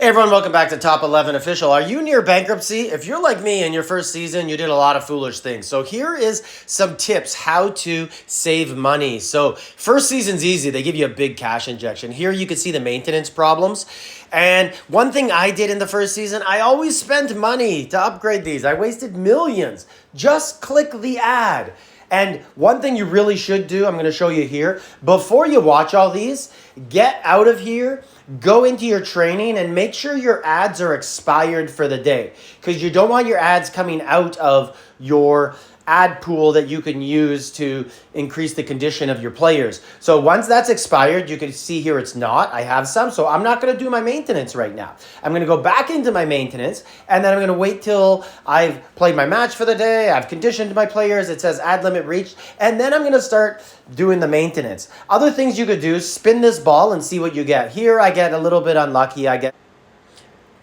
Hey everyone, welcome back to Top 11 Official. Are you near bankruptcy? If you're like me in your first season, you did a lot of foolish things. So here is some tips how to save money. So first season's easy. They give you a big cash injection. Here you can see the maintenance problems. And one thing I did in the first season, I always spent money to upgrade these. I wasted millions. Just click the ad. And one thing you really should do, I'm going to show you here, before you watch all these, get out of here, go into your training, and make sure your ads are expired for the day. Because you don't want your ads coming out of your ad pool that you can use to increase the condition of your players. So once that's expired, you can see here it's not. I have some, so I'm not going to do my maintenance right now. I'm going to go back into my maintenance, and then I'm going to wait till I've played my match for the day, I've conditioned my players, it says ad limit reached, and then I'm going to start doing the maintenance. Other things you could do, spin this ball and see what you get. Here I get a little bit unlucky. I get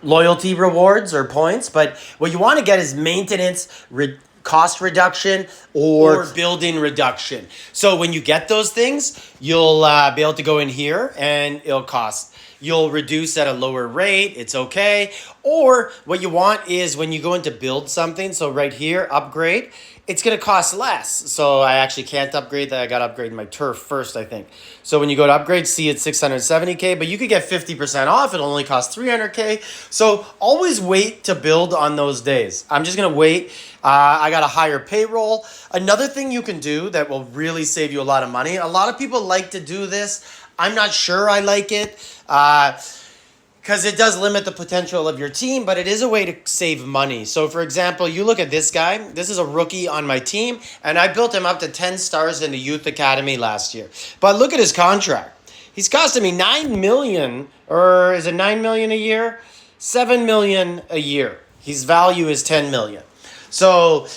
loyalty rewards or points, but what you want to get is maintenance cost reduction or building reduction. So when you get those things, you'll be able to go in here and it'll cost. You'll reduce at a lower rate. It's okay. Or what you want is when you go into build something, so right here, upgrade, it's going to cost less. So I actually can't upgrade that. I got to upgrade my turf first, I think. So when you go to upgrade, see it's 670K, but you could get 50% off. It'll only cost 300K. So always wait to build on those days. I'm just going to wait. I got a higher payroll. Another thing you can do that will really save you a lot of money. A lot of people like to do this. I'm not sure I like it because it does limit the potential of your team, but it is a way to save money. So, for example, you look at this guy. This is a rookie on my team, and I built him up to 10 stars in the youth academy last year. But look at his contract. He's costing me $9 million, or is it $9 million a year? $7 million a year. His value is $10 million. So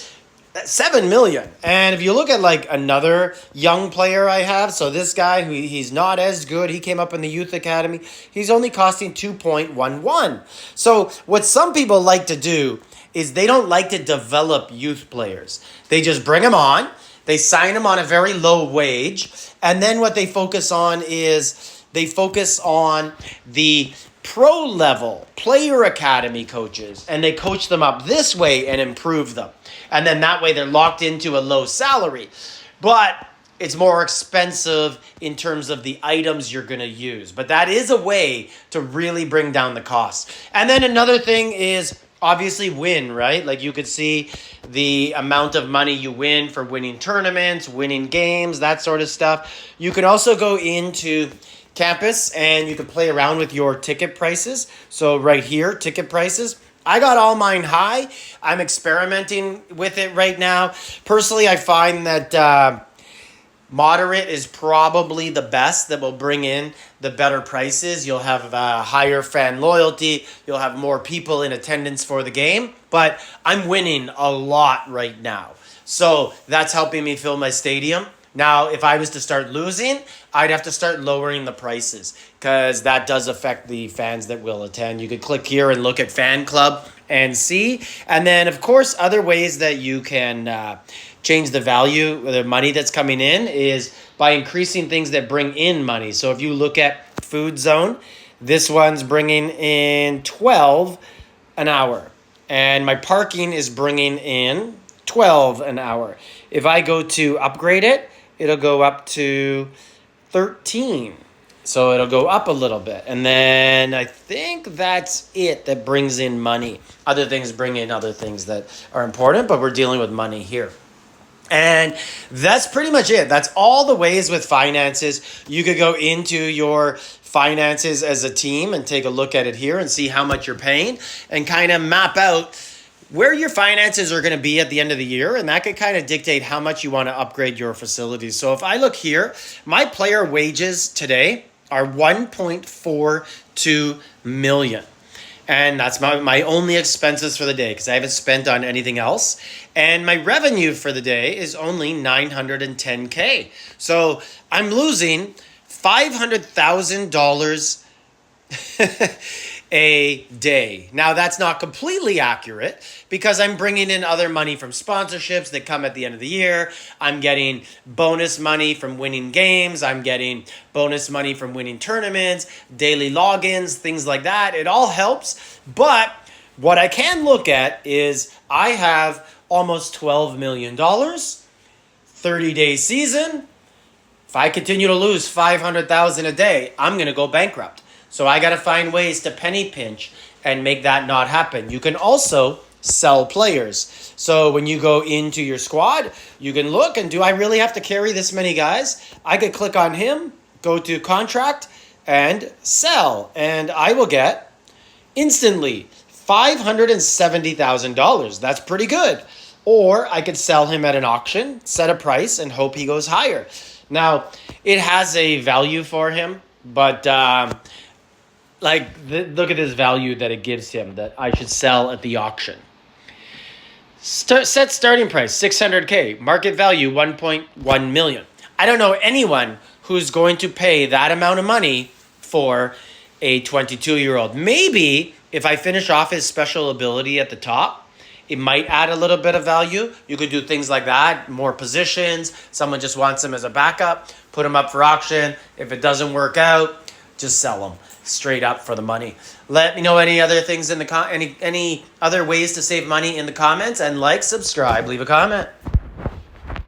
$7 million. And if you look at like another young player I have, so this guy who he's not as good, he came up in the youth academy, he's only costing 2.11. So what some people like to do is they don't like to develop youth players. They just bring them on, they sign them on a very low wage, and then what they focus on is they focus on the pro level player academy coaches, and they coach them up this way and improve them. And then that way they're locked into a low salary. But it's more expensive in terms of the items you're going to use. But that is a way to really bring down the cost. And then another thing is obviously win, right? Like you could see the amount of money you win for winning tournaments, winning games, that sort of stuff. You can also go into campus and you can play around with your ticket prices. So right here, ticket prices. I got all mine high. I'm experimenting with it right now. Personally, I find that moderate is probably the best that will bring in the better prices. You'll have higher fan loyalty. You'll have more people in attendance for the game. But I'm winning a lot right now. So that's helping me fill my stadium. Now, if I was to start losing, I'd have to start lowering the prices because that does affect the fans that will attend. You could click here and look at fan club and see. And then, of course, other ways that you can change the value, the money that's coming in is by increasing things that bring in money. So if you look at Food Zone, this one's bringing in 12 an hour. And my parking is bringing in 12 an hour. If I go to upgrade it, it'll go up to 13. So it'll go up a little bit. And then I think that's it that brings in money. Other things bring in other things that are important, but we're dealing with money here. And that's pretty much it. That's all the ways with finances. You could go into your finances as a team and take a look at it here and see how much you're paying and kind of map out where your finances are going to be at the end of the year, and that could kind of dictate how much you want to upgrade your facilities. So if I look here, my player wages today are $1.42 million. And that's my only expenses for the day because I haven't spent on anything else. And my revenue for the day is only $910K. So I'm losing $500,000 a day. Now, that's not completely accurate because I'm bringing in other money from sponsorships that come at the end of the year. I'm getting bonus money from winning games. I'm getting bonus money from winning tournaments, daily logins, things like that. It all helps. But what I can look at is I have almost $12 million, 30-day season. If I continue to lose $500,000 a day, I'm going to go bankrupt. So I got to find ways to penny pinch and make that not happen. You can also sell players. So when you go into your squad, you can look and do I really have to carry this many guys? I could click on him, go to contract, and sell. And I will get instantly $570,000. That's pretty good. Or I could sell him at an auction, set a price, and hope he goes higher. Now, it has a value for him, but look at this value that it gives him that I should sell at the auction. Set starting price, $600K. Market value, $1.1 million. I don't know anyone who's going to pay that amount of money for a 22-year-old. Maybe if I finish off his special ability at the top, it might add a little bit of value. You could do things like that, more positions. Someone just wants him as a backup, put him up for auction. If it doesn't work out, just sell him straight up for the money. Let me know any other things in the any other ways to save money in the comments, and subscribe, leave a comment.